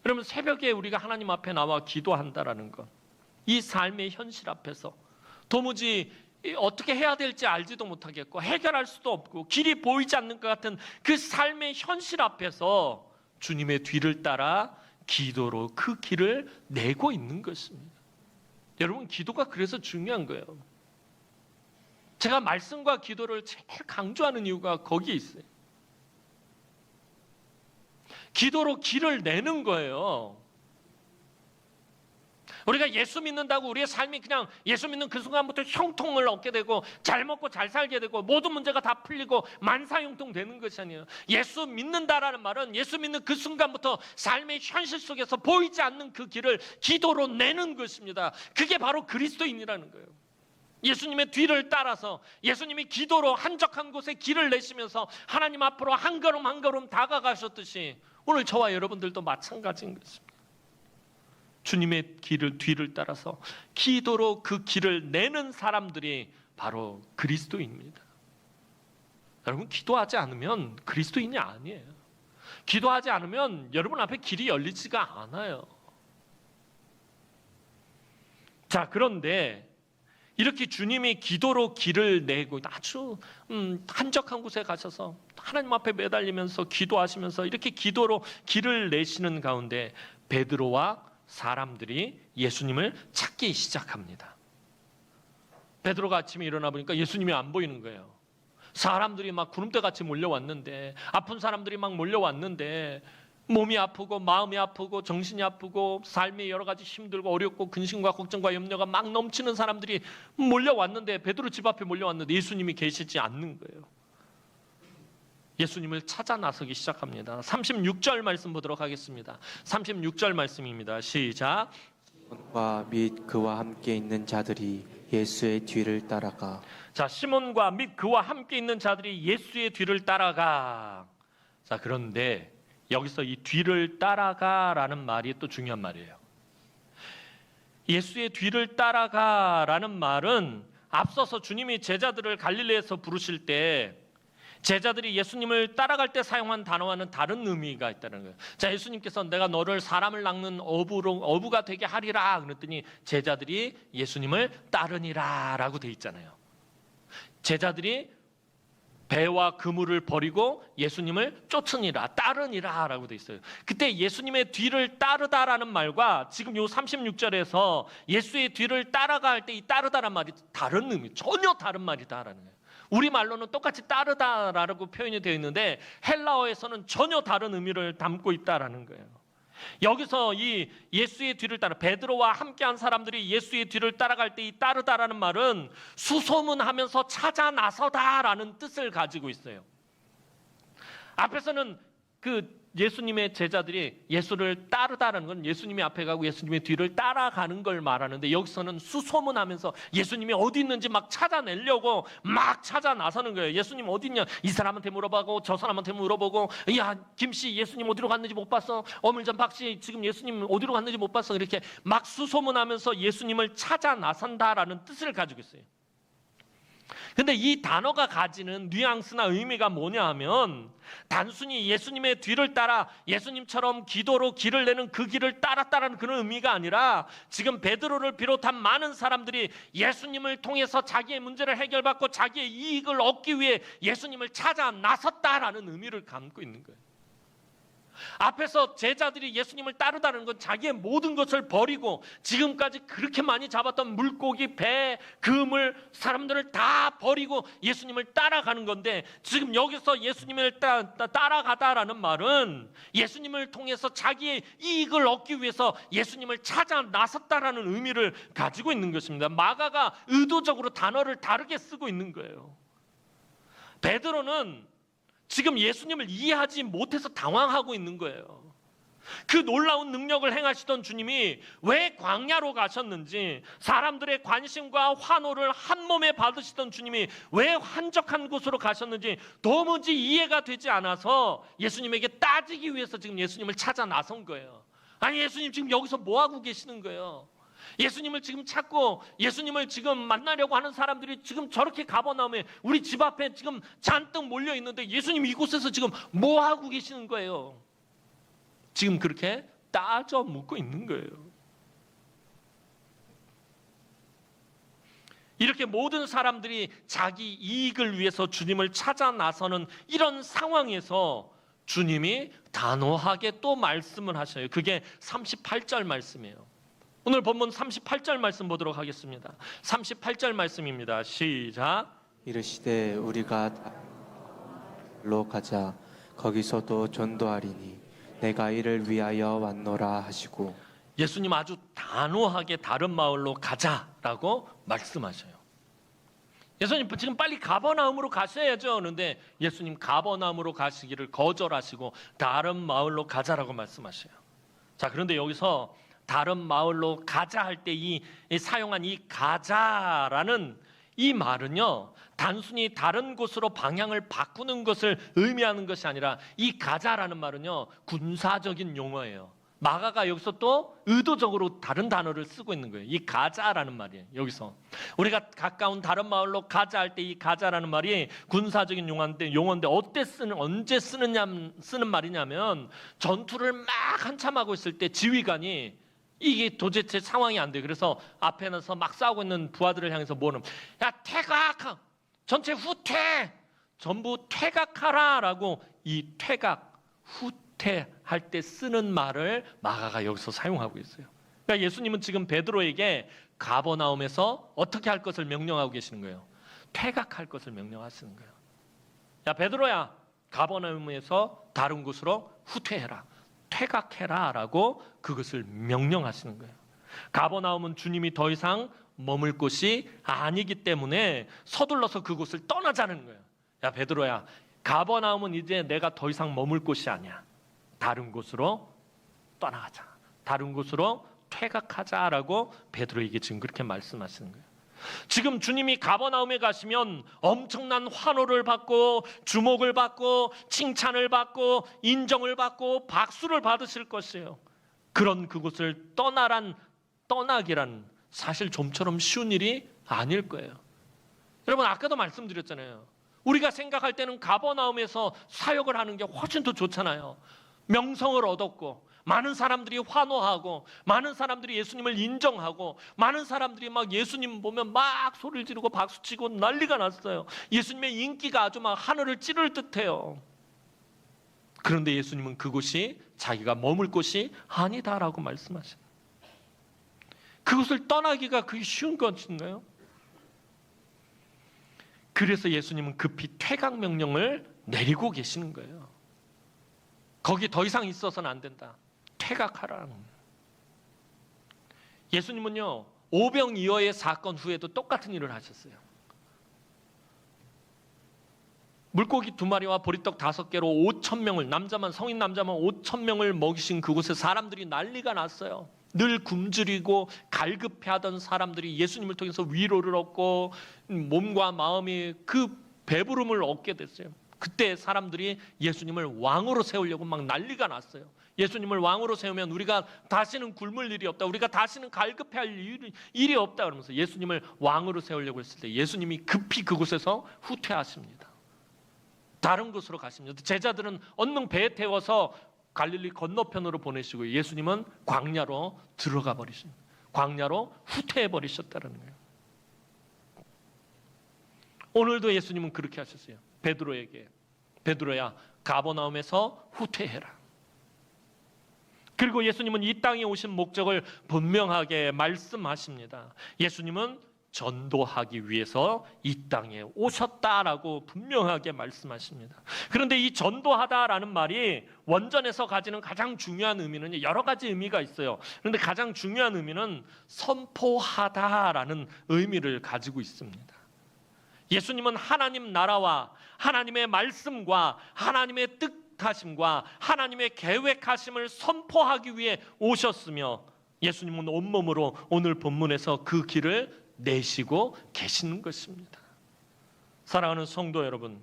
여러분, 새벽에 우리가 하나님 앞에 나와 기도한다라는 것, 이 삶의 현실 앞에서 도무지 어떻게 해야 될지 알지도 못하겠고 해결할 수도 없고 길이 보이지 않는 것 같은 그 삶의 현실 앞에서 주님의 뒤를 따라 기도로 그 길을 내고 있는 것입니다. 여러분, 기도가 그래서 중요한 거예요. 제가 말씀과 기도를 제일 강조하는 이유가 거기에 있어요. 기도로 길을 내는 거예요. 우리가 예수 믿는다고 우리의 삶이 그냥 예수 믿는 그 순간부터 형통을 얻게 되고 잘 먹고 잘 살게 되고 모든 문제가 다 풀리고 만사형통 되는 것이 아니에요. 예수 믿는다라는 말은 예수 믿는 그 순간부터 삶의 현실 속에서 보이지 않는 그 길을 기도로 내는 것입니다. 그게 바로 그리스도인이라는 거예요. 예수님의 뒤를 따라서 예수님이 기도로 한적한 곳에 길을 내시면서 하나님 앞으로 한 걸음 한 걸음 다가가셨듯이 오늘 저와 여러분들도 마찬가지인 것입니다. 주님의 뒤를 따라서 기도로 그 길을 내는 사람들이 바로 그리스도인입니다. 여러분, 기도하지 않으면 그리스도인이 아니에요. 기도하지 않으면 여러분 앞에 길이 열리지가 않아요. 자, 그런데 이렇게 주님이 기도로 길을 내고 아주 한적한 곳에 가셔서 하나님 앞에 매달리면서 기도하시면서 이렇게 기도로 길을 내시는 가운데 베드로와 사람들이 예수님을 찾기 시작합니다. 베드로가 아침에 일어나 보니까 예수님이 안 보이는 거예요. 사람들이 막 구름대같이 몰려왔는데, 아픈 사람들이 막 몰려왔는데 몸이 아프고 마음이 아프고 정신이 아프고 삶이 여러 가지 힘들고 어렵고 근심과 걱정과 염려가 막 넘치는 사람들이 몰려왔는데, 베드로 집 앞에 몰려왔는데 예수님이 계시지 않는 거예요. 예수님을 찾아 나서기 시작합니다. 36절 말씀 보도록 하겠습니다. 36절 말씀입니다. 시작. 시몬과 및 그와 함께 있는 자들이 예수의 뒤를 따라가. 자, 시몬과 및 그와 함께 있는 자들이 예수의 뒤를 따라가. 자, 그런데 여기서 이 뒤를 따라가라는 말이 또 중요한 말이에요. 예수의 뒤를 따라가라는 말은 앞서서 주님이 제자들을 갈릴리에서 부르실 때 제자들이 예수님을 따라갈 때 사용한 단어와는 다른 의미가 있다는 거예요. 자, 예수님께서 내가 너를 사람을 낚는 어부가 되게 하리라 그랬더니 제자들이 예수님을 따르니라 라고 돼 있잖아요. 제자들이 배와 그물을 버리고 예수님을 쫓으니라, 따르니라 라고 돼 있어요. 그때 예수님의 뒤를 따르다라는 말과 지금 요 36절에서 예수의 뒤를 따라갈 때 이 따르다라는 말이 다른 의미, 전혀 다른 말이다라는 거예요. 우리말로는 똑같이 따르다라고 표현이 되어 있는데 헬라어에서는 전혀 다른 의미를 담고 있다라는 거예요. 여기서 이 예수의 뒤를 따라 베드로와 함께한 사람들이 예수의 뒤를 따라갈 때 이 따르다라는 말은 수소문하면서 찾아 나서다라는 뜻을 가지고 있어요. 앞에서는 그 예수님의 제자들이 예수를 따르다라는 건 예수님이 앞에 가고 예수님의 뒤를 따라가는 걸 말하는데, 여기서는 수소문하면서 예수님이 어디 있는지 막 찾아내려고 막 찾아 나서는 거예요. 예수님 어디 있냐? 이 사람한테 물어보고 저 사람한테 물어보고, 야 김씨 예수님 어디로 갔는지 못 봤어? 어물전 박씨 지금 예수님 어디로 갔는지 못 봤어? 이렇게 막 수소문하면서 예수님을 찾아 나선다라는 뜻을 가지고 있어요. 근데 이 단어가 가지는 뉘앙스나 의미가 뭐냐 하면, 단순히 예수님의 뒤를 따라 예수님처럼 기도로 길을 내는 그 길을 따랐다라는 그런 의미가 아니라, 지금 베드로를 비롯한 많은 사람들이 예수님을 통해서 자기의 문제를 해결받고 자기의 이익을 얻기 위해 예수님을 찾아 나섰다라는 의미를 담고 있는 거예요. 앞에서 제자들이 예수님을 따르다는 건 자기의 모든 것을 버리고 지금까지 그렇게 많이 잡았던 물고기, 배, 그물, 사람들을 다 버리고 예수님을 따라가는 건데, 지금 여기서 예수님을 따라가다라는 말은 예수님을 통해서 자기의 이익을 얻기 위해서 예수님을 찾아 나섰다라는 의미를 가지고 있는 것입니다. 마가가 의도적으로 단어를 다르게 쓰고 있는 거예요. 베드로는 지금 예수님을 이해하지 못해서 당황하고 있는 거예요. 그 놀라운 능력을 행하시던 주님이 왜 광야로 가셨는지, 사람들의 관심과 환호를 한 몸에 받으시던 주님이 왜 한적한 곳으로 가셨는지 도무지 이해가 되지 않아서 예수님에게 따지기 위해서 지금 예수님을 찾아 나선 거예요. 아니 예수님 지금 여기서 뭐 하고 계시는 거예요? 예수님을 지금 찾고 예수님을 지금 만나려고 하는 사람들이 지금 저렇게 가버나움에 우리 집 앞에 지금 잔뜩 몰려 있는데 예수님 이곳에서 지금 뭐 하고 계시는 거예요? 지금 그렇게 따져 묻고 있는 거예요. 이렇게 모든 사람들이 자기 이익을 위해서 주님을 찾아 나서는 이런 상황에서 주님이 단호하게 또 말씀을 하셔요. 그게 38절 말씀이에요. 오늘 본문 38절 말씀 보도록 하겠습니다. 38절 말씀입니다. 시작. 이르시되 우리가 로 가자. 거기서도 전도하리니 내가 이를 위하여 왔노라 하시고, 예수님 아주 단호하게 다른 마을로 가자라고 말씀하셔요. 예수님 지금 빨리 가버나움으로 가셔야죠. 그런데 예수님 가버나움으로 가시기를 거절하시고 다른 마을로 가자라고 말씀하셔요. 자, 그런데 여기서 다른 마을로 가자 할 때 이 사용한 이 가자라는 이 말은요, 단순히 다른 곳으로 방향을 바꾸는 것을 의미하는 것이 아니라, 이 가자라는 말은요 군사적인 용어예요. 마가가 여기서 또 의도적으로 다른 단어를 쓰고 있는 거예요. 이 가자라는 말이에요. 여기서 우리가 가까운 다른 마을로 가자 할 때 이 가자라는 말이 군사적인 용어인데 언제 쓰는 말이냐면, 전투를 막 한참 하고 있을 때 지휘관이 이게 도대체 상황이 안 돼. 그래서 앞에 나서 막 싸우고 있는 부하들을 향해서 뭐는, 야 퇴각, 전체 후퇴, 전부 퇴각하라라고, 이 퇴각, 후퇴할 때 쓰는 말을 마가가 여기서 사용하고 있어요. 그러니까 예수님은 지금 베드로에게 가버나움에서 어떻게 할 것을 명령하고 계시는 거예요. 퇴각할 것을 명령하시는 거예요. 야 베드로야, 가버나움에서 다른 곳으로 후퇴해라, 퇴각해라 라고 그것을 명령하시는 거예요. 가버나움은 주님이 더 이상 머물 곳이 아니기 때문에 서둘러서 그곳을 떠나자는 거예요. 야 베드로야, 가버나움은 이제 내가 더 이상 머물 곳이 아니야. 다른 곳으로 떠나가자, 다른 곳으로 퇴각하자라고 베드로에게 지금 그렇게 말씀하시는 거예요. 지금 주님이 가버나움에 가시면 엄청난 환호를 받고 주목을 받고 칭찬을 받고 인정을 받고 박수를 받으실 것이에요. 그런 그곳을 떠나기란 사실 좀처럼 쉬운 일이 아닐 거예요. 여러분 아까도 말씀드렸잖아요. 우리가 생각할 때는 가버나움에서 사역을 하는 게 훨씬 더 좋잖아요. 명성을 얻었고 많은 사람들이 환호하고 많은 사람들이 예수님을 인정하고 많은 사람들이 막 예수님 보면 막 소리를 지르고 박수치고 난리가 났어요. 예수님의 인기가 아주 막 하늘을 찌를 듯해요. 그런데 예수님은 그곳이 자기가 머물 곳이 아니다라고 말씀하십니다. 그곳을 떠나기가 그게 쉬운 것인가요? 그래서 예수님은 급히 퇴각 명령을 내리고 계시는 거예요. 거기 더 이상 있어서는 안 된다. 퇴각하라. 예수님은요, 오병이어의 사건 후에도 똑같은 일을 하셨어요. 물고기 2마리와 보리떡 5개로 5,000명을, 성인 남자만 5,000명을 먹이신 그곳에 사람들이 난리가 났어요. 늘 굶주리고 갈급해하던 사람들이 예수님을 통해서 위로를 얻고 몸과 마음이 그 배부름을 얻게 됐어요. 그때 사람들이 예수님을 왕으로 세우려고 막 난리가 났어요. 예수님을 왕으로 세우면 우리가 다시는 굶을 일이 없다, 우리가 다시는 갈급해할 일이 없다 그러면서 예수님을 왕으로 세우려고 했을 때 예수님이 급히 그곳에서 후퇴하십니다. 다른 곳으로 가십니다. 제자들은 얼른 배에 태워서 갈릴리 건너편으로 보내시고 예수님은 광야로 들어가 버리십니다. 광야로 후퇴해 버리셨다는 거예요. 오늘도 예수님은 그렇게 하셨어요. 베드로에게, 베드로야, 가버나움에서 후퇴해라. 그리고 예수님은 이 땅에 오신 목적을 분명하게 말씀하십니다. 예수님은 전도하기 위해서 이 땅에 오셨다라고 분명하게 말씀하십니다. 그런데 이 전도하다라는 말이 원전에서 가지는 가장 중요한 의미는 여러 가지 의미가 있어요. 그런데 가장 중요한 의미는 선포하다라는 의미를 가지고 있습니다. 예수님은 하나님 나라와 하나님의 말씀과 하나님의 뜻하심과 하나님의 계획하심을 선포하기 위해 오셨으며 예수님은 온몸으로 오늘 본문에서 그 길을 내시고 계시는 것입니다. 사랑하는 성도 여러분,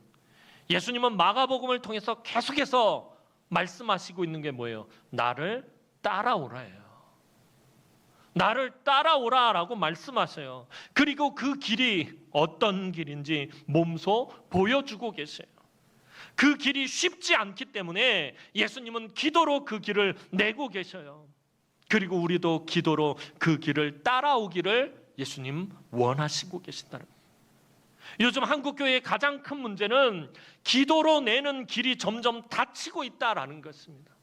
예수님은 마가복음을 통해서 계속해서 말씀하시고 있는 게 뭐예요? 나를 따라오라예요. 나를 따라오라라고 말씀하셔요. 그리고 그 길이 어떤 길인지 몸소 보여주고 계세요. 그 길이 쉽지 않기 때문에 예수님은 기도로 그 길을 내고 계셔요. 그리고 우리도 기도로 그 길을 따라오기를 예수님 원하시고 계신다는 거예요. 요즘 한국교회의 가장 큰 문제는 기도로 내는 길이 점점 닫히고 있다라는 것입니다.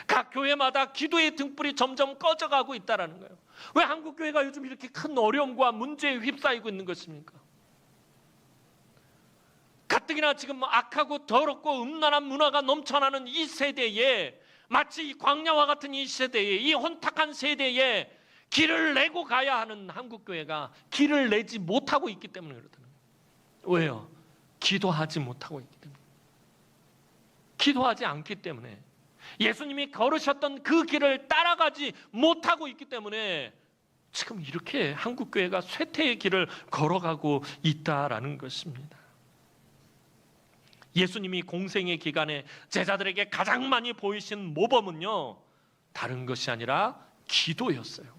각 교회마다 기도의 등불이 점점 꺼져가고 있다라는 거예요. 왜 한국교회가 요즘 이렇게 큰 어려움과 문제에 휩싸이고 있는 것입니까? 가뜩이나 지금 악하고 더럽고 음란한 문화가 넘쳐나는 이 세대에, 마치 이 광야와 같은 이 세대에, 이 혼탁한 세대에 길을 내고 가야 하는 한국교회가 길을 내지 못하고 있기 때문에 그렇다는 거예요. 왜요? 기도하지 못하고 있기 때문에. 기도하지 않기 때문에, 예수님이 걸으셨던 그 길을 따라가지 못하고 있기 때문에 지금 이렇게 한국교회가 쇠퇴의 길을 걸어가고 있다라는 것입니다. 예수님이 공생의 기간에 제자들에게 가장 많이 보이신 모범은요, 다른 것이 아니라 기도였어요.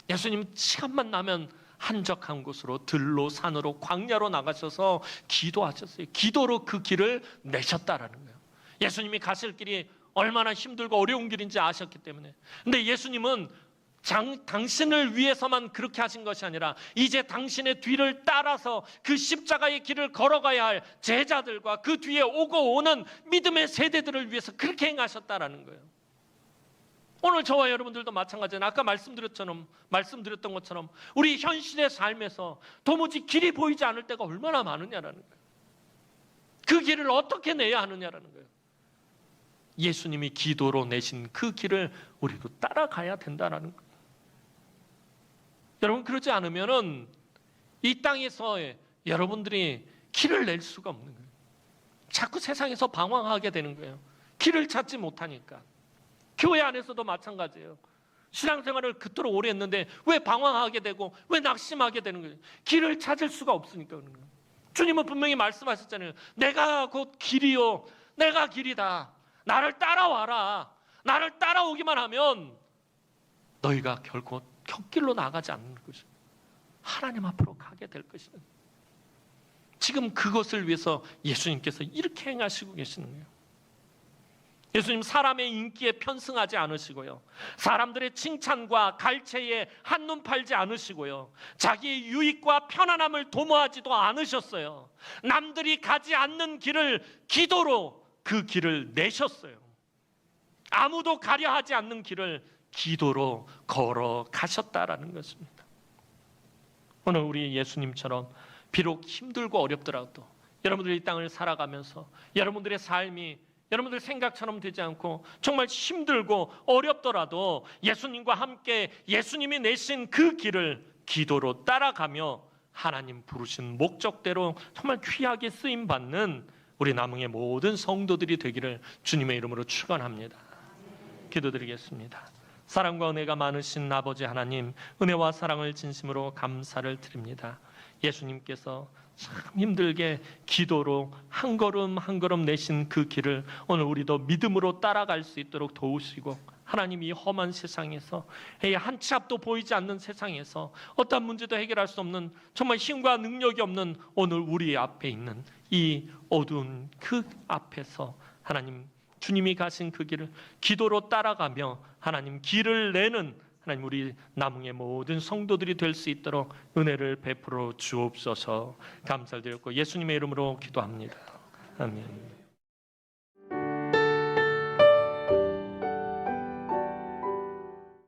예수님 시간만 나면 한적한 곳으로, 들로, 산으로, 광야로 나가셔서 기도하셨어요. 기도로 그 길을 내셨다라는 거예요. 예수님이 가실 길이 얼마나 힘들고 어려운 길인지 아셨기 때문에. 근데 예수님은 당신을 위해서만 그렇게 하신 것이 아니라 이제 당신의 뒤를 따라서 그 십자가의 길을 걸어가야 할 제자들과 그 뒤에 오고 오는 믿음의 세대들을 위해서 그렇게 행하셨다라는 거예요. 오늘 저와 여러분들도 마찬가지예요. 아까 말씀드렸던 것처럼 우리 현실의 삶에서 도무지 길이 보이지 않을 때가 얼마나 많으냐라는 거예요. 그 길을 어떻게 내야 하느냐라는 거예요. 예수님이 기도로 내신 그 길을 우리도 따라가야 된다라는 거예요. 여러분, 그러지 않으면은 이 땅에서 여러분들이 길을 낼 수가 없는 거예요. 자꾸 세상에서 방황하게 되는 거예요. 길을 찾지 못하니까. 교회 안에서도 마찬가지예요. 신앙생활을 그토록 오래 했는데 왜 방황하게 되고 왜 낙심하게 되는 거예요? 길을 찾을 수가 없으니까 그런 거예요. 주님은 분명히 말씀하셨잖아요. 내가 곧 길이요, 내가 길이다. 나를 따라와라. 나를 따라오기만 하면 너희가 결코 곁길로 나가지 않는 것이다. 하나님 앞으로 가게 될 것이다. 지금 그것을 위해서 예수님께서 이렇게 행하시고 계시는 거예요. 예수님 사람의 인기에 편승하지 않으시고요, 사람들의 칭찬과 갈채에 한눈 팔지 않으시고요, 자기의 유익과 편안함을 도모하지도 않으셨어요. 남들이 가지 않는 길을 기도로 그 길을 내셨어요. 아무도 가려 하지 않는 길을 기도로 걸어가셨다라는 것입니다. 오늘 우리 예수님처럼 비록 힘들고 어렵더라도 여러분들이 이 땅을 살아가면서 여러분들의 삶이 여러분들 생각처럼 되지 않고 정말 힘들고 어렵더라도 예수님과 함께 예수님이 내신 그 길을 기도로 따라가며 하나님 부르신 목적대로 정말 귀하게 쓰임 받는 우리 남흥의 모든 성도들이 되기를 주님의 이름으로 축원합니다. 기도드리겠습니다. 사랑과 은혜가 많으신 아버지 하나님, 은혜와 사랑을 진심으로 감사를 드립니다. 예수님께서 참 힘들게 기도로 한 걸음 한 걸음 내신 그 길을 오늘 우리도 믿음으로 따라갈 수 있도록 도우시고, 하나님 이 험한 세상에서, 한 치 앞도 보이지 않는 세상에서 어떤 문제도 해결할 수 없는 정말 힘과 능력이 없는 오늘 우리 앞에 있는 이 어두운 그 앞에서 하나님 주님이 가신 그 길을 기도로 따라가며 하나님 길을 내는 하나님 우리 남흥의 모든 성도들이 될 수 있도록 은혜를 베풀어 주옵소서. 감사를 드렸고 예수님의 이름으로 기도합니다. 아멘.